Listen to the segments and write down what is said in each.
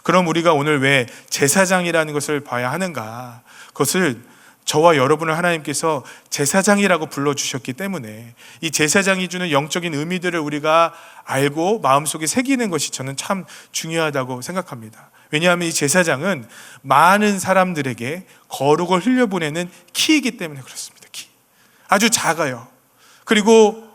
그럼 우리가 오늘 왜 제사장이라는 것을 봐야 하는가? 그것을 저와 여러분을 하나님께서 제사장이라고 불러주셨기 때문에 이 제사장이 주는 영적인 의미들을 우리가 알고 마음속에 새기는 것이 저는 참 중요하다고 생각합니다. 왜냐하면 이 제사장은 많은 사람들에게 거룩을 흘려보내는 키이기 때문에 그렇습니다. 키. 아주 작아요. 그리고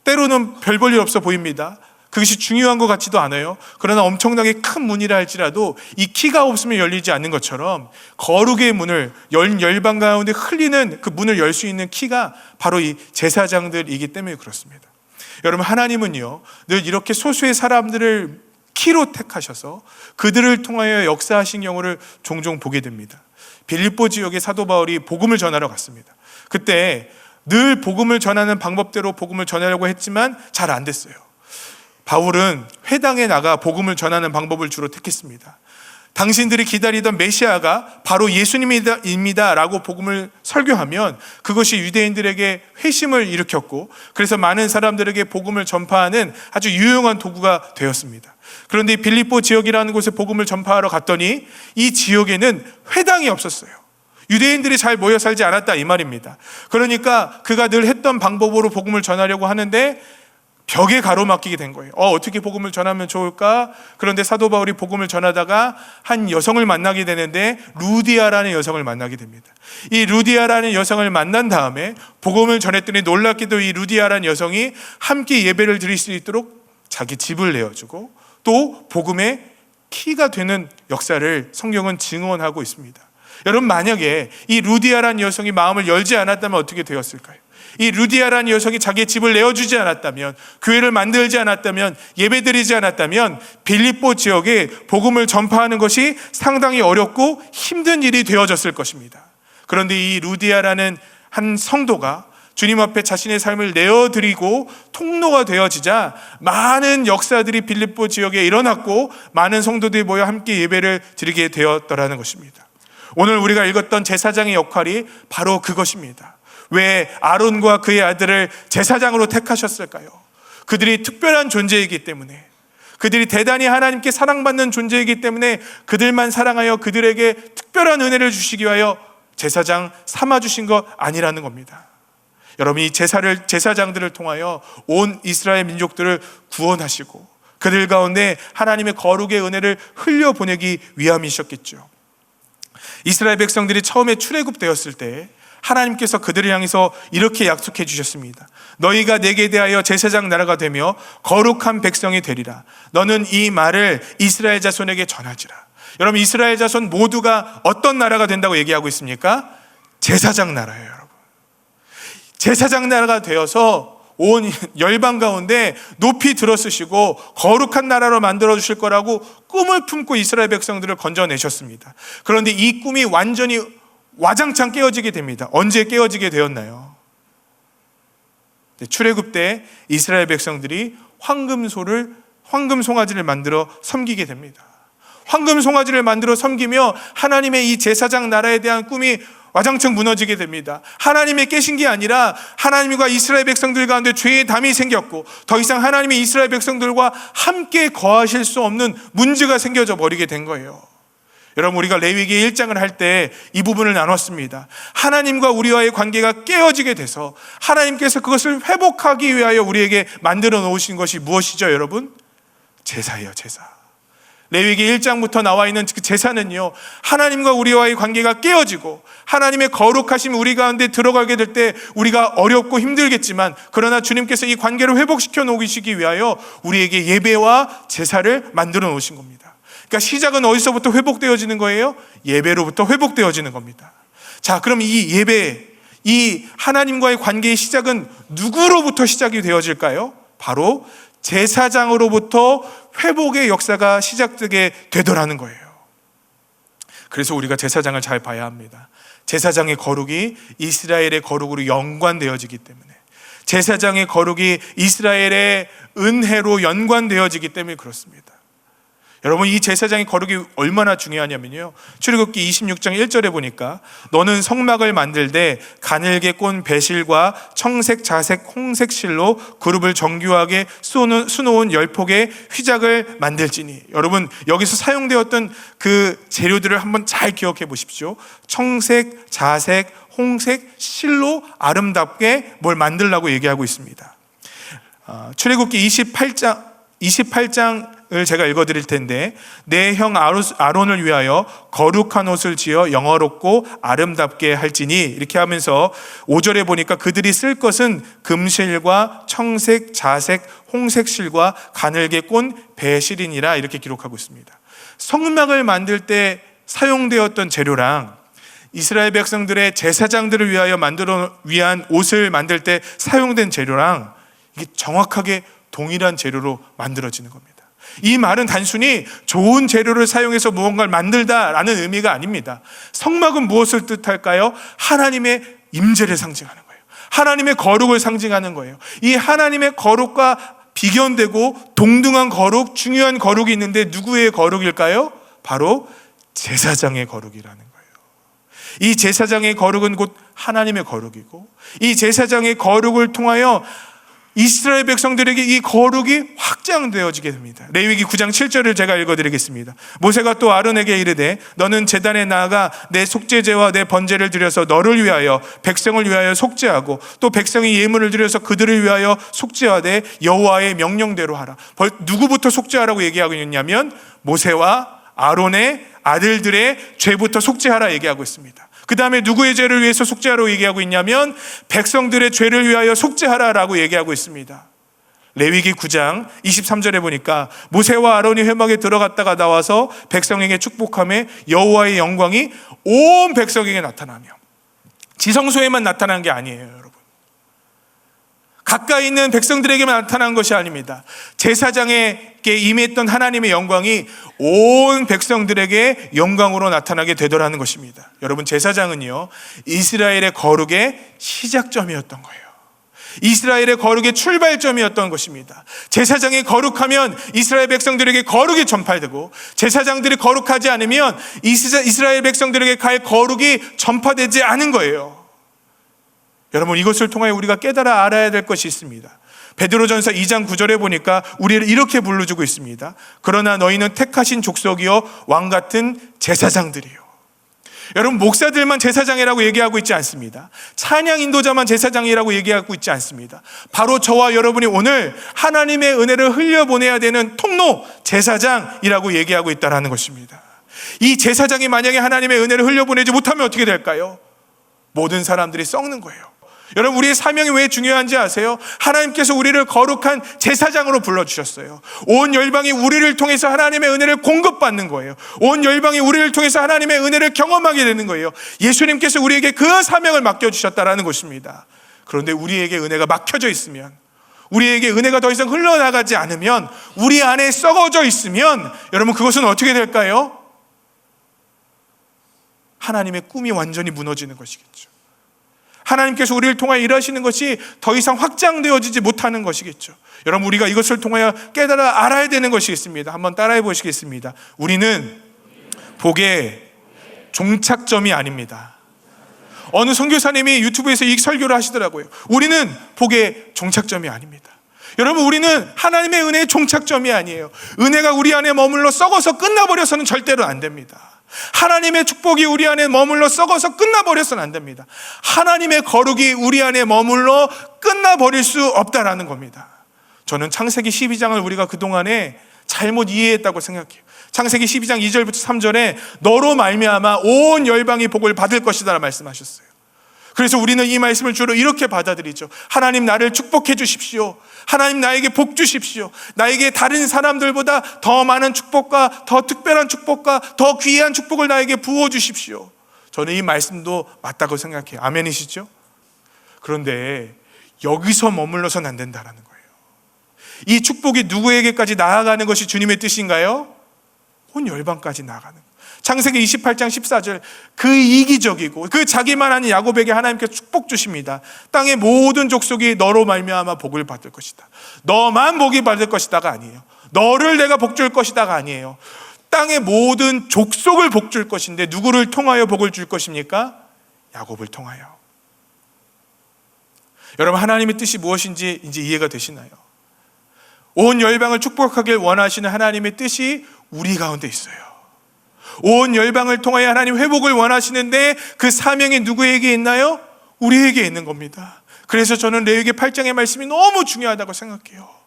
때로는 별 볼 일 없어 보입니다. 그것이 중요한 것 같지도 않아요. 그러나 엄청나게 큰 문이라 할지라도 이 키가 없으면 열리지 않는 것처럼 거룩의 문을 열방 가운데 흘리는 그 문을 열 수 있는 키가 바로 이 제사장들이기 때문에 그렇습니다. 여러분, 하나님은요 늘 이렇게 소수의 사람들을 키로 택하셔서 그들을 통하여 역사하신 경우를 종종 보게 됩니다. 빌립보 지역의 사도 바울이 복음을 전하러 갔습니다. 그때 늘 복음을 전하는 방법대로 복음을 전하려고 했지만 잘 안 됐어요. 바울은 회당에 나가 복음을 전하는 방법을 주로 택했습니다. 당신들이 기다리던 메시아가 바로 예수님입니다 라고 복음을 설교하면 그것이 유대인들에게 회심을 일으켰고, 그래서 많은 사람들에게 복음을 전파하는 아주 유용한 도구가 되었습니다. 그런데 빌립보 지역이라는 곳에 복음을 전파하러 갔더니 이 지역에는 회당이 없었어요. 유대인들이 잘 모여 살지 않았다 이 말입니다. 그러니까 그가 늘 했던 방법으로 복음을 전하려고 하는데 벽에 가로막히게 된 거예요. 어떻게 복음을 전하면 좋을까? 그런데 사도 바울이 복음을 전하다가 한 여성을 만나게 되는데 루디아라는 여성을 만나게 됩니다. 이 루디아라는 여성을 만난 다음에 복음을 전했더니 놀랍게도 이 루디아라는 여성이 함께 예배를 드릴 수 있도록 자기 집을 내어주고 또 복음의 키가 되는 역사를 성경은 증언하고 있습니다. 여러분, 만약에 이 루디아라는 여성이 마음을 열지 않았다면 어떻게 되었을까요? 이 루디아라는 여성이 자기의 집을 내어주지 않았다면, 교회를 만들지 않았다면, 예배드리지 않았다면 빌립보 지역에 복음을 전파하는 것이 상당히 어렵고 힘든 일이 되어졌을 것입니다. 그런데 이 루디아라는 한 성도가 주님 앞에 자신의 삶을 내어드리고 통로가 되어지자 많은 역사들이 빌립보 지역에 일어났고 많은 성도들이 모여 함께 예배를 드리게 되었더라는 것입니다. 오늘 우리가 읽었던 제사장의 역할이 바로 그것입니다. 왜 아론과 그의 아들을 제사장으로 택하셨을까요? 그들이 특별한 존재이기 때문에, 그들이 대단히 하나님께 사랑받는 존재이기 때문에 그들만 사랑하여 그들에게 특별한 은혜를 주시기 위하여 제사장 삼아주신 것 아니라는 겁니다. 여러분, 이 제사장들을 통하여 온 이스라엘 민족들을 구원하시고 그들 가운데 하나님의 거룩의 은혜를 흘려보내기 위함이셨겠죠. 이스라엘 백성들이 처음에 출애굽되었을 때 하나님께서 그들을 향해서 이렇게 약속해 주셨습니다. 너희가 내게 대하여 제사장 나라가 되며 거룩한 백성이 되리라. 너는 이 말을 이스라엘 자손에게 전하지라. 여러분, 이스라엘 자손 모두가 어떤 나라가 된다고 얘기하고 있습니까? 제사장 나라예요, 여러분. 제사장 나라가 되어서 온 열방 가운데 높이 들어쓰시고 거룩한 나라로 만들어 주실 거라고 꿈을 품고 이스라엘 백성들을 건져내셨습니다. 그런데 이 꿈이 완전히 와장창 깨어지게 됩니다. 언제 깨어지게 되었나요? 출애굽 때 이스라엘 백성들이 황금 송아지를 만들어 섬기게 됩니다. 황금 송아지를 만들어 섬기며 하나님의 이 제사장 나라에 대한 꿈이 와장창 무너지게 됩니다. 하나님의 깨신 게 아니라 하나님과 이스라엘 백성들 가운데 죄의 담이 생겼고 더 이상 하나님이 이스라엘 백성들과 함께 거하실 수 없는 문제가 생겨져 버리게 된 거예요. 여러분, 우리가 레위기 1장을 할 때 이 부분을 나눴습니다. 하나님과 우리와의 관계가 깨어지게 돼서 하나님께서 그것을 회복하기 위하여 우리에게 만들어 놓으신 것이 무엇이죠, 여러분? 제사예요, 제사. 레위기 1장부터 나와 있는 그 제사는요, 하나님과 우리와의 관계가 깨어지고 하나님의 거룩하심 우리 가운데 들어가게 될 때 우리가 어렵고 힘들겠지만, 그러나 주님께서 이 관계를 회복시켜 놓으시기 위하여 우리에게 예배와 제사를 만들어 놓으신 겁니다. 그러니까 시작은 어디서부터 회복되어지는 거예요? 예배로부터 회복되어지는 겁니다. 자, 그럼 이 예배, 이 하나님과의 관계의 시작은 누구로부터 시작이 되어질까요? 바로 제사장으로부터 회복의 역사가 시작되게 되더라는 거예요. 그래서 우리가 제사장을 잘 봐야 합니다. 제사장의 거룩이 이스라엘의 거룩으로 연관되어지기 때문에, 제사장의 거룩이 이스라엘의 은혜로 연관되어지기 때문에 그렇습니다. 여러분, 이 제사장의 거룩이 얼마나 중요하냐면요, 출애굽기 26장 1절에 보니까 너는 성막을 만들되 가늘게 꼰 배실과 청색, 자색, 홍색 실로 그룹을 정교하게 수놓은 10폭의 휘작을 만들지니. 여러분, 여기서 사용되었던 그 재료들을 한번 잘 기억해 보십시오. 청색, 자색, 홍색 실로 아름답게 뭘 만들라고 얘기하고 있습니다. 출애굽기 28장을 제가 읽어드릴 텐데, 내 형 아론을 위하여 거룩한 옷을 지어 영화롭고 아름답게 할지니, 이렇게 하면서 5절에 보니까 그들이 쓸 것은 금실과 청색, 자색, 홍색 실과 가늘게 꼰 배실이니라, 이렇게 기록하고 있습니다. 성막을 만들 때 사용되었던 재료랑 이스라엘 백성들의 제사장들을 위한 옷을 만들 때 사용된 재료랑 이게 정확하게 동일한 재료로 만들어지는 겁니다. 이 말은 단순히 좋은 재료를 사용해서 무언가를 만들다라는 의미가 아닙니다. 성막은 무엇을 뜻할까요? 하나님의 임재를 상징하는 거예요. 하나님의 거룩을 상징하는 거예요. 이 하나님의 거룩과 비견되고 동등한 거룩, 중요한 거룩이 있는데 누구의 거룩일까요? 바로 제사장의 거룩이라는 거예요. 이 제사장의 거룩은 곧 하나님의 거룩이고, 이 제사장의 거룩을 통하여 이스라엘 백성들에게 이 거룩이 확장되어지게 됩니다. 레위기 9장 7절을 제가 읽어드리겠습니다. 모세가 또 아론에게 이르되 너는 제단에 나아가 내 속죄제와 내 번제를 드려서 너를 위하여 백성을 위하여 속죄하고 또 백성이 예물을 드려서 그들을 위하여 속죄하되 여호와의 명령대로 하라. 누구부터 속죄하라고 얘기하고 있냐면 모세와 아론의 아들들의 죄부터 속죄하라 얘기하고 있습니다. 그 다음에 누구의 죄를 위해서 속죄하라고 얘기하고 있냐면 백성들의 죄를 위하여 속죄하라라고 얘기하고 있습니다. 레위기 9장 23절에 보니까 모세와 아론이 회막에 들어갔다가 나와서 백성에게 축복하며 여호와의 영광이 온 백성에게 나타나며, 지성소에만 나타난 게 아니에요, 여러분. 가까이 있는 백성들에게만 나타난 것이 아닙니다. 제사장에게 임했던 하나님의 영광이 온 백성들에게 영광으로 나타나게 되더라는 것입니다. 여러분, 제사장은요, 이스라엘의 거룩의 시작점이었던 거예요. 이스라엘의 거룩의 출발점이었던 것입니다. 제사장이 거룩하면 이스라엘 백성들에게 거룩이 전파되고, 제사장들이 거룩하지 않으면 이스라엘 백성들에게 갈 거룩이 전파되지 않은 거예요. 여러분, 이것을 통하여 우리가 깨달아 알아야 될 것이 있습니다. 베드로전서 2장 9절에 보니까 우리를 이렇게 불러주고 있습니다. 그러나 너희는 택하신 족속이요 왕 같은 제사장들이요. 여러분, 목사들만 제사장이라고 얘기하고 있지 않습니다. 찬양 인도자만 제사장이라고 얘기하고 있지 않습니다. 바로 저와 여러분이 오늘 하나님의 은혜를 흘려보내야 되는 통로, 제사장이라고 얘기하고 있다는 것입니다. 이 제사장이 만약에 하나님의 은혜를 흘려보내지 못하면 어떻게 될까요? 모든 사람들이 썩는 거예요. 여러분, 우리의 사명이 왜 중요한지 아세요? 하나님께서 우리를 거룩한 제사장으로 불러주셨어요. 온 열방이 우리를 통해서 하나님의 은혜를 공급받는 거예요. 온 열방이 우리를 통해서 하나님의 은혜를 경험하게 되는 거예요. 예수님께서 우리에게 그 사명을 맡겨주셨다는 것입니다. 그런데 우리에게 은혜가 막혀져 있으면, 우리에게 은혜가 더 이상 흘러나가지 않으면, 우리 안에 썩어져 있으면, 여러분, 그것은 어떻게 될까요? 하나님의 꿈이 완전히 무너지는 것이겠죠. 하나님께서 우리를 통하여 일하시는 것이 더 이상 확장되어지지 못하는 것이겠죠. 여러분, 우리가 이것을 통하여 깨달아 알아야 되는 것이 있습니다. 한번 따라해 보시겠습니다. 우리는 복의 종착점이 아닙니다. 어느 선교사님이 유튜브에서 이 설교를 하시더라고요. 우리는 복의 종착점이 아닙니다. 여러분, 우리는 하나님의 은혜의 종착점이 아니에요. 은혜가 우리 안에 머물러 썩어서 끝나버려서는 절대로 안 됩니다. 하나님의 축복이 우리 안에 머물러 썩어서 끝나버려서는 안 됩니다. 하나님의 거룩이 우리 안에 머물러 끝나버릴 수 없다라는 겁니다. 저는 창세기 12장을 우리가 그동안에 잘못 이해했다고 생각해요. 창세기 12장 2절부터 3절에 너로 말미암아 온 열방이 복을 받을 것이다 말씀하셨어요. 그래서 우리는 이 말씀을 주로 이렇게 받아들이죠. 하나님, 나를 축복해 주십시오. 하나님, 나에게 복 주십시오. 나에게 다른 사람들보다 더 많은 축복과 더 특별한 축복과 더 귀한 축복을 나에게 부어 주십시오. 저는 이 말씀도 맞다고 생각해요. 아멘이시죠? 그런데 여기서 머물러서는 안 된다는 거예요. 이 축복이 누구에게까지 나아가는 것이 주님의 뜻인가요? 온 열방까지 나아가는 거예요. 창세기 28장 14절, 그 이기적이고 그 자기만 아닌 야곱에게 하나님께서 축복 주십니다. 땅의 모든 족속이 너로 말미암아 복을 받을 것이다. 너만 복이 받을 것이다가 아니에요. 너를 내가 복줄 것이다가 아니에요. 땅의 모든 족속을 복줄 것인데 누구를 통하여 복을 줄 것입니까? 야곱을 통하여. 여러분, 하나님의 뜻이 무엇인지 이제 이해가 되시나요? 온 열방을 축복하길 원하시는 하나님의 뜻이 우리 가운데 있어요. 온 열방을 통하여 하나님 회복을 원하시는데 그 사명이 누구에게 있나요? 우리에게 있는 겁니다. 그래서 저는 레위기 8장의 말씀이 너무 중요하다고 생각해요.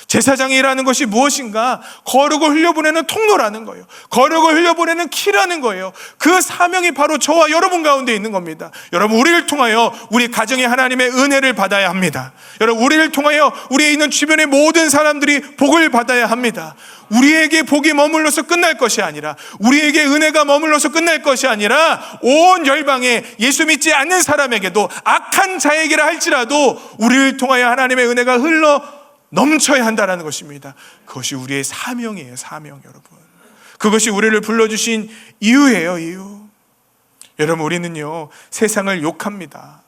제사장이라는 것이 무엇인가? 거룩을 흘려보내는 통로라는 거예요. 거룩을 흘려보내는 키라는 거예요. 그 사명이 바로 저와 여러분 가운데 있는 겁니다. 여러분, 우리를 통하여 우리 가정에 하나님의 은혜를 받아야 합니다. 여러분, 우리를 통하여 우리에 있는 주변의 모든 사람들이 복을 받아야 합니다. 우리에게 복이 머물러서 끝날 것이 아니라, 우리에게 은혜가 머물러서 끝날 것이 아니라 온 열방에 예수 믿지 않는 사람에게도, 악한 자에게라 할지라도 우리를 통하여 하나님의 은혜가 흘러 넘쳐야 한다는 것입니다. 그것이 우리의 사명이에요. 사명. 여러분, 그것이 우리를 불러주신 이유예요. 이유. 여러분, 우리는요 세상을 욕합니다.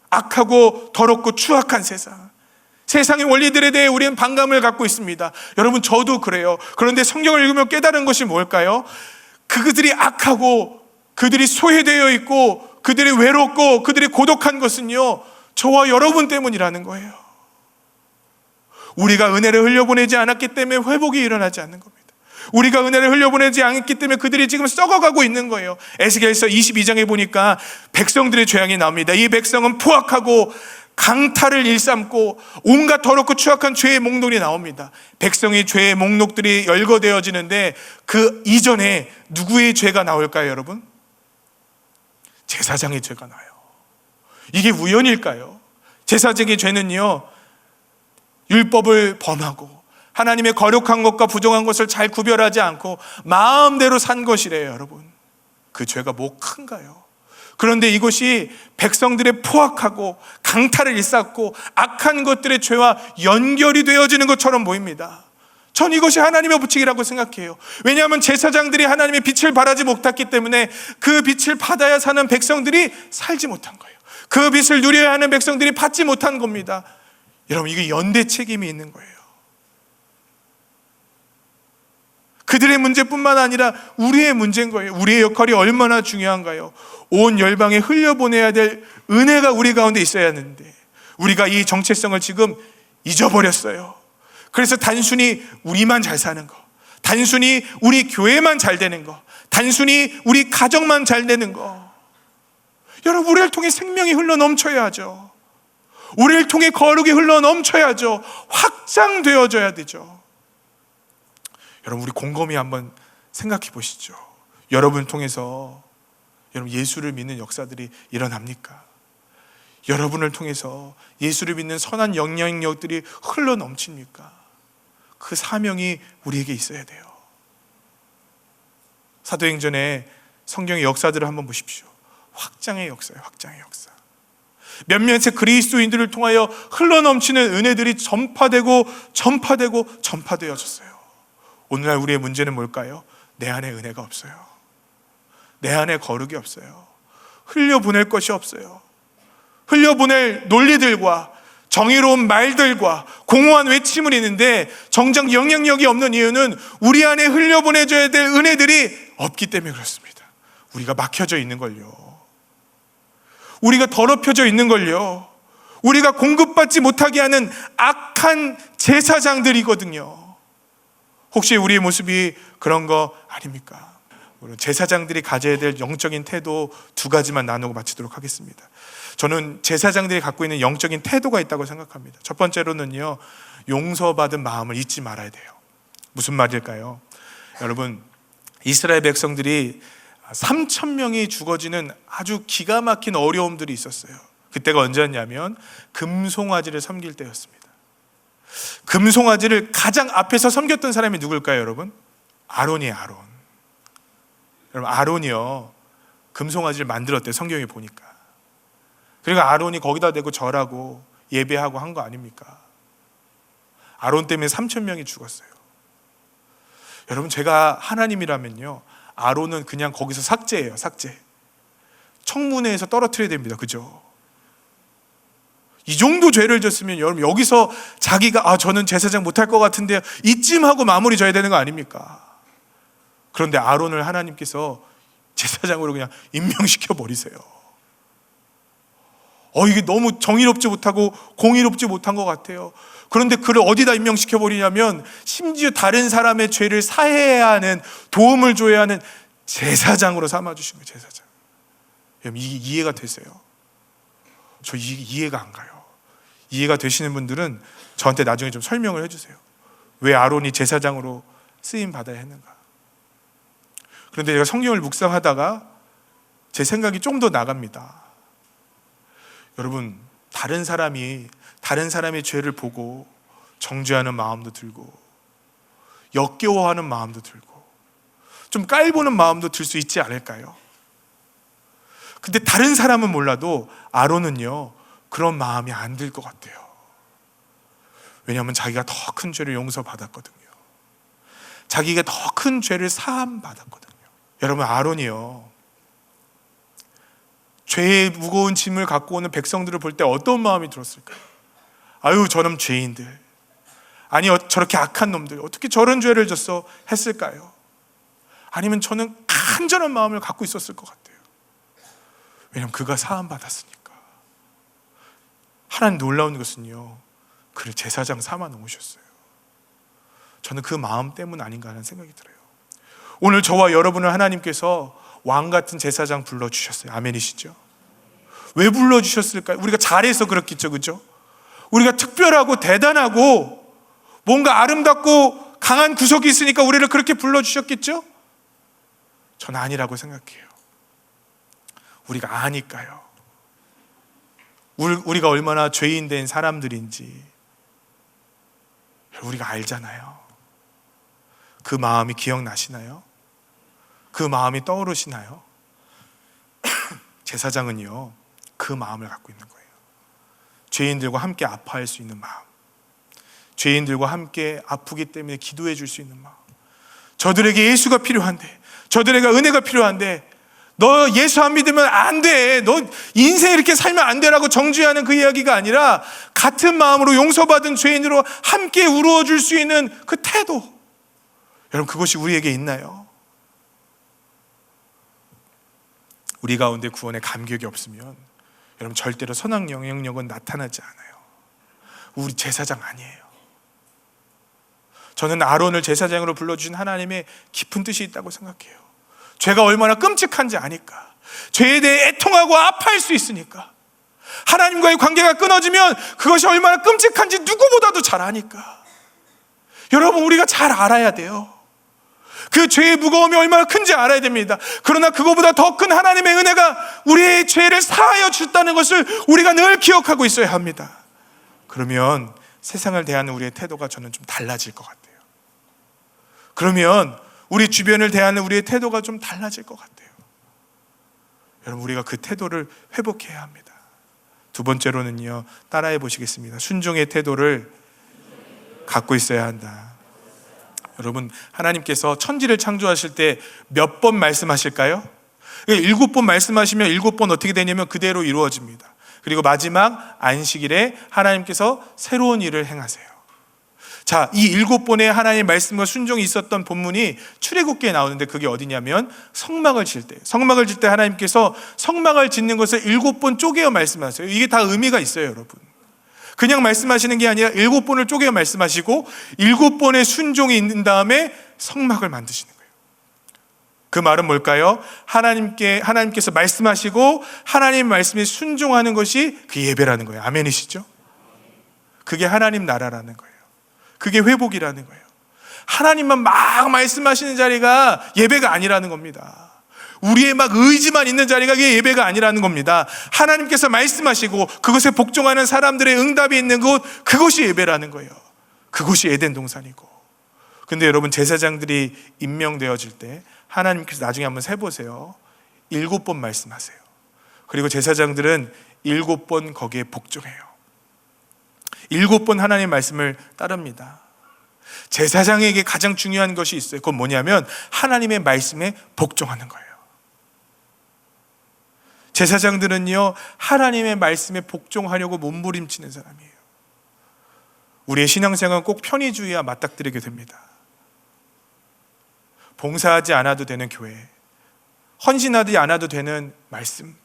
악하고 더럽고 추악한 세상, 세상의 원리들에 대해 우리는 반감을 갖고 있습니다. 여러분, 저도 그래요. 그런데 성경을 읽으면 깨달은 것이 뭘까요? 그들이 악하고 그들이 소외되어 있고 그들이 외롭고 그들이 고독한 것은요 저와 여러분 때문이라는 거예요. 우리가 은혜를 흘려보내지 않았기 때문에 회복이 일어나지 않는 겁니다. 우리가 은혜를 흘려보내지 않았기 때문에 그들이 지금 썩어가고 있는 거예요. 에스겔서 22장에 보니까 백성들의 죄악이 나옵니다. 이 백성은 포악하고 강탈을 일삼고 온갖 더럽고 추악한 죄의 목록이 나옵니다. 백성의 죄의 목록들이 열거되어지는데 그 이전에 누구의 죄가 나올까요, 여러분? 제사장의 죄가 나요. 이게 우연일까요? 제사장의 죄는요 율법을 범하고 하나님의 거룩한 것과 부정한 것을 잘 구별하지 않고 마음대로 산 것이래요. 여러분, 그 죄가 뭐 큰가요? 그런데 이것이 백성들의 포악하고 강탈을 일삼고 악한 것들의 죄와 연결이 되어지는 것처럼 보입니다. 전 이것이 하나님의 법칙이라고 생각해요. 왜냐하면 제사장들이 하나님의 빛을 발하지 못했기 때문에 그 빛을 받아야 사는 백성들이 살지 못한 거예요. 그 빛을 누려야 하는 백성들이 받지 못한 겁니다. 여러분, 이게 연대 책임이 있는 거예요. 그들의 문제뿐만 아니라 우리의 문제인 거예요. 우리의 역할이 얼마나 중요한가요? 온 열방에 흘려보내야 될 은혜가 우리 가운데 있어야 하는데 우리가 이 정체성을 지금 잊어버렸어요. 그래서 단순히 우리만 잘 사는 거, 단순히 우리 교회만 잘 되는 거, 단순히 우리 가정만 잘 되는 거. 여러분, 우리를 통해 생명이 흘러 넘쳐야 하죠. 우리를 통해 거룩이 흘러 넘쳐야죠. 확장되어져야 되죠. 여러분, 우리 곰곰이 한번 생각해 보시죠. 여러분을 통해서 여러분 예수를 믿는 역사들이 일어납니까? 여러분을 통해서 예수를 믿는 선한 영향력들이 흘러 넘칩니까? 그 사명이 우리에게 있어야 돼요. 사도행전의 성경의 역사들을 한번 보십시오. 확장의 역사예요. 확장의 역사. 몇몇의 그리스도인들을 통하여 흘러넘치는 은혜들이 전파되어졌어요. 오늘날 우리의 문제는 뭘까요? 내 안에 은혜가 없어요. 내 안에 거룩이 없어요. 흘려보낼 것이 없어야 흘려보낼 논리들과 정의로운 말들과 공허한 외침을 있는데 정작 영향력이 없는 이유는 우리 안에 흘려보내줘야 될 은혜들이 없기 때문에 그렇습니다. 우리가 막혀져 있는 걸요. 우리가 더럽혀져 있는 걸요. 우리가 공급받지 못하게 하는 악한 제사장들이거든요. 혹시 우리의 모습이 그런 거 아닙니까? 제사장들이 가져야 될 영적인 태도 두 가지만 나누고 마치도록 하겠습니다. 저는 제사장들이 갖고 있는 영적인 태도가 있다고 생각합니다. 첫 번째로는요, 용서받은 마음을 잊지 말아야 돼요. 무슨 말일까요? 여러분, 이스라엘 백성들이 3,000명이 죽어지는 아주 기가 막힌 어려움들이 있었어요. 그때가 언제였냐면 금송아지를 섬길 때였습니다. 금송아지를 가장 앞에서 섬겼던 사람이 누굴까요, 여러분? 아론이에요, 아론. 여러분, 아론이요, 금송아지를 만들었대요, 성경에 보니까. 그러니까 아론이 거기다 대고 절하고 예배하고 한 거 아닙니까? 아론 때문에 3,000명이 죽었어요. 여러분, 제가 하나님이라면요, 아론은 그냥 거기서 삭제예요, 삭제. 청문회에서 떨어뜨려야 됩니다. 그죠? 이 정도 죄를 졌으면 여러분 여기서 자기가 저는 제사장 못할 것 같은데요, 이쯤 하고 마무리 져야 되는 거 아닙니까? 그런데 아론을 하나님께서 제사장으로 그냥 임명시켜 버리세요. 이게 너무 정의롭지 못하고 공의롭지 못한 것 같아요. 그런데 그를 어디다 임명시켜 버리냐면 심지어 다른 사람의 죄를 사해야 하는, 도움을 줘야 하는 제사장으로 삼아주신 거예요. 제사장. 여러분 이게 이해가 되세요? 저 이해가 안 가요. 이해가 되시는 분들은 저한테 나중에 좀 설명을 해주세요. 왜 아론이 제사장으로 쓰임 받아야 했는가? 그런데 제가 성경을 묵상하다가 제 생각이 좀 더 나갑니다. 여러분, 다른 사람의 죄를 보고 정죄하는 마음도 들고 역겨워하는 마음도 들고 좀 깔보는 마음도 들 수 있지 않을까요? 근데 다른 사람은 몰라도 아론은요, 그런 마음이 안 들 것 같아요. 왜냐하면 자기가 더 큰 죄를 용서받았거든요. 자기가 더 큰 죄를 사함 받았거든요. 여러분, 아론이요, 죄의 무거운 짐을 갖고 오는 백성들을 볼 때 어떤 마음이 들었을까요? 아유, 저놈 죄인들, 아니 저렇게 악한 놈들 어떻게 저런 죄를 졌어 했을까요? 아니면 저는 간절한 마음을 갖고 있었을 것 같아요. 왜냐하면 그가 사함 받았으니까. 하나님 놀라운 것은요, 그를 제사장 삼아 놓으셨어요. 저는 그 마음 때문 아닌가 하는 생각이 들어요. 오늘 저와 여러분을 하나님께서 왕 같은 제사장 불러주셨어요. 아멘이시죠? 왜 불러주셨을까요? 우리가 잘해서 그렇겠죠, 그죠? 우리가 특별하고 대단하고 뭔가 아름답고 강한 구석이 있으니까 우리를 그렇게 불러주셨겠죠? 저는 아니라고 생각해요. 우리가 아니까요. 우리가 얼마나 죄인된 사람들인지 우리가 알잖아요. 그 마음이 기억나시나요? 그 마음이 떠오르시나요? 제사장은요, 그 마음을 갖고 있는 거예요. 죄인들과 함께 아파할 수 있는 마음, 죄인들과 함께 아프기 때문에 기도해 줄 수 있는 마음, 저들에게 예수가 필요한데, 저들에게 은혜가 필요한데 너 예수 안 믿으면 안 돼, 너 인생 이렇게 살면 안 되라고 정죄하는 그 이야기가 아니라 같은 마음으로 용서받은 죄인으로 함께 우러워 줄 수 있는 그 태도, 여러분 그것이 우리에게 있나요? 우리 가운데 구원의 감격이 없으면 여러분 절대로 선한 영향력은 나타나지 않아요. 우리 제사장 아니에요. 저는 아론을 제사장으로 불러주신 하나님의 깊은 뜻이 있다고 생각해요. 죄가 얼마나 끔찍한지 아니까, 죄에 대해 애통하고 아파할 수 있으니까, 하나님과의 관계가 끊어지면 그것이 얼마나 끔찍한지 누구보다도 잘 아니까. 여러분, 우리가 잘 알아야 돼요. 그 죄의 무거움이 얼마나 큰지 알아야 됩니다. 그러나 그거보다 더 큰 하나님의 은혜가 우리의 죄를 사하여 주셨다는 것을 우리가 늘 기억하고 있어야 합니다. 그러면 세상을 대하는 우리의 태도가 저는 좀 달라질 것 같아요. 그러면 우리 주변을 대하는 우리의 태도가 좀 달라질 것 같아요. 여러분, 우리가 그 태도를 회복해야 합니다. 두 번째로는요, 따라해 보시겠습니다. 순종의 태도를 갖고 있어야 한다. 여러분, 하나님께서 천지를 창조하실 때 몇 번 말씀하실까요? 7번 말씀하시면 7번 어떻게 되냐면 그대로 이루어집니다. 그리고 마지막 안식일에 하나님께서 새로운 일을 행하세요. 자, 이 7번의 하나님의 말씀과 순종이 있었던 본문이 출애굽기에 나오는데 그게 어디냐면 성막을 질 때, 성막을 질 때 하나님께서 성막을 짓는 것을 7번 쪼개어 말씀하세요. 이게 다 의미가 있어요, 여러분. 그냥 말씀하시는 게 아니라 7번을 쪼개어 말씀하시고 7번의 순종이 있는 다음에 성막을 만드시는 거예요. 그 말은 뭘까요? 하나님께서 말씀하시고 하나님 말씀에 순종하는 것이 그 예배라는 거예요. 아멘이시죠? 그게 하나님 나라라는 거예요. 그게 회복이라는 거예요. 하나님만 막 말씀하시는 자리가 예배가 아니라는 겁니다. 우리의 막 의지만 있는 자리가 그게 예배가 아니라는 겁니다. 하나님께서 말씀하시고 그것에 복종하는 사람들의 응답이 있는 곳, 그것이 예배라는 거예요. 그것이 에덴 동산이고. 근데 여러분, 제사장들이 임명되어질 때 하나님께서 나중에 한번 세보세요. 7번 말씀하세요. 그리고 제사장들은 7번 거기에 복종해요. 7번 하나님의 말씀을 따릅니다. 제사장에게 가장 중요한 것이 있어요. 그건 뭐냐면 하나님의 말씀에 복종하는 거예요. 제사장들은요, 하나님의 말씀에 복종하려고 몸부림치는 사람이에요. 우리의 신앙생활은 꼭 편의주의와 맞닥뜨리게 됩니다. 봉사하지 않아도 되는 교회, 헌신하지 않아도 되는 말씀,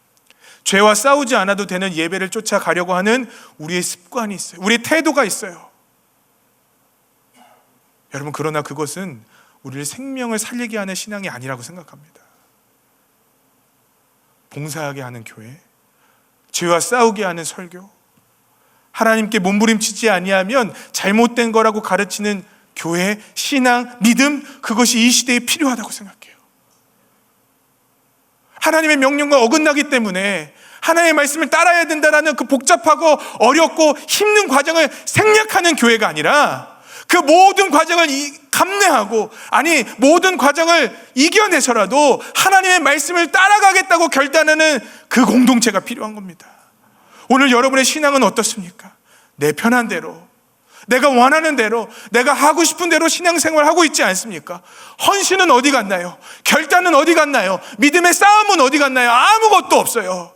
죄와 싸우지 않아도 되는 예배를 쫓아가려고 하는 우리의 습관이 있어요. 우리의 태도가 있어요. 여러분, 그러나 그것은 우리를 생명을 살리게 하는 신앙이 아니라고 생각합니다. 봉사하게 하는 교회, 죄와 싸우게 하는 설교, 하나님께 몸부림치지 아니하면 잘못된 거라고 가르치는 교회, 신앙, 믿음, 그것이 이 시대에 필요하다고 생각해요. 하나님의 명령과 어긋나기 때문에 하나님의 말씀을 따라야 된다는 그 복잡하고 어렵고 힘든 과정을 생략하는 교회가 아니라 그 모든 과정을 감내하고, 아니 모든 과정을 이겨내서라도 하나님의 말씀을 따라가겠다고 결단하는 그 공동체가 필요한 겁니다. 오늘 여러분의 신앙은 어떻습니까? 내 편한 대로, 내가 원하는 대로, 내가 하고 싶은 대로 신앙생활을 하고 있지 않습니까? 헌신은 어디 갔나요? 결단은 어디 갔나요? 믿음의 싸움은 어디 갔나요? 아무것도 없어요.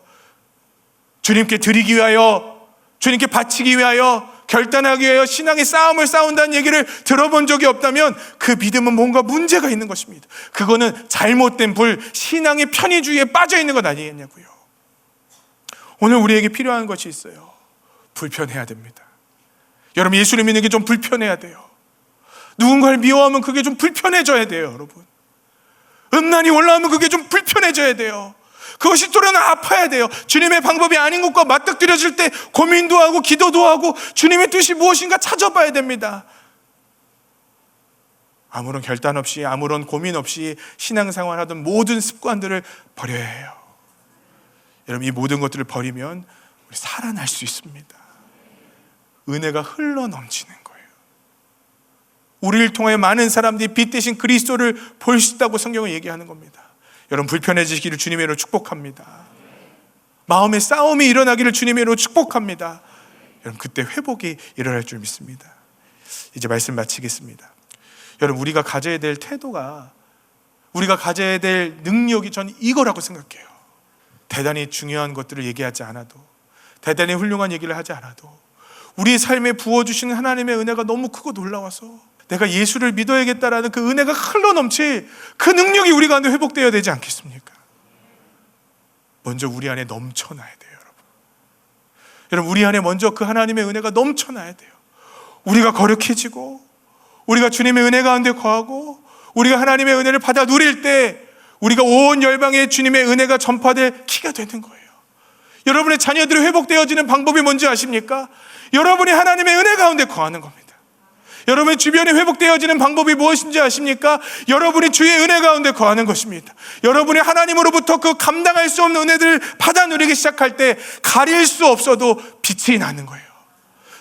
주님께 드리기 위하여, 주님께 바치기 위하여, 결단하기 위하여 신앙의 싸움을 싸운다는 얘기를 들어본 적이 없다면 그 믿음은 뭔가 문제가 있는 것입니다. 그거는 잘못된 신앙의 편의주의에 빠져 있는 것 아니겠냐고요. 오늘 우리에게 필요한 것이 있어요. 불편해야 됩니다. 여러분, 예수를 믿는 게 좀 불편해야 돼요. 누군가를 미워하면 그게 좀 불편해져야 돼요. 여러분, 음란이 올라오면 그게 좀 불편해져야 돼요. 그것이 또래는 아파야 돼요. 주님의 방법이 아닌 것과 맞닥뜨려질 때 고민도 하고 기도도 하고 주님의 뜻이 무엇인가 찾아봐야 됩니다. 아무런 결단 없이, 아무런 고민 없이 신앙생활 하던 모든 습관들을 버려야 해요. 여러분, 이 모든 것들을 버리면 우리 살아날 수 있습니다. 은혜가 흘러 넘치는 거예요. 우리를 통하여 많은 사람들이 빛 대신 그리스도를 볼 수 있다고 성경은 얘기하는 겁니다. 여러분, 불편해지기를 주님의 이름으로 축복합니다. 마음의 싸움이 일어나기를 주님의 이름으로 축복합니다. 여러분, 그때 회복이 일어날 줄 믿습니다. 이제 말씀 마치겠습니다. 여러분, 우리가 가져야 될 태도가, 우리가 가져야 될 능력이 전 이거라고 생각해요. 대단히 중요한 것들을 얘기하지 않아도, 대단히 훌륭한 얘기를 하지 않아도 우리 삶에 부어주시는 하나님의 은혜가 너무 크고 놀라워서 내가 예수를 믿어야겠다라는 그 은혜가 흘러넘칠 그 능력이 우리 가운데 회복되어야 되지 않겠습니까? 먼저 우리 안에 넘쳐나야 돼요. 여러분, 우리 안에 먼저 그 하나님의 은혜가 넘쳐나야 돼요. 우리가 거룩해지고, 우리가 주님의 은혜 가운데 거하고, 우리가 하나님의 은혜를 받아 누릴 때 우리가 온 열방에 주님의 은혜가 전파될 키가 되는 거예요. 여러분의 자녀들이 회복되어지는 방법이 뭔지 아십니까? 여러분이 하나님의 은혜 가운데 거하는 겁니다. 여러분의 주변에 회복되어지는 방법이 무엇인지 아십니까? 여러분이 주의 은혜 가운데 거하는 것입니다. 여러분이 하나님으로부터 그 감당할 수 없는 은혜들을 받아 누리기 시작할 때 가릴 수 없어도 빛이 나는 거예요.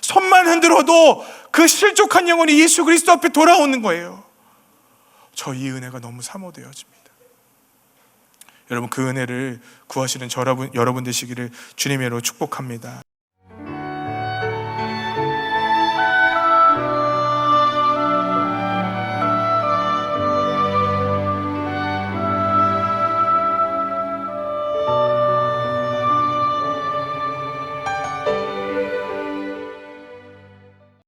손만 흔들어도 그 실족한 영혼이 예수 그리스도 앞에 돌아오는 거예요. 저 이 은혜가 너무 사모되어집니다. 여러분, 그 은혜를 구하시는 여러분 되시기를 주님의 이름으로 축복합니다.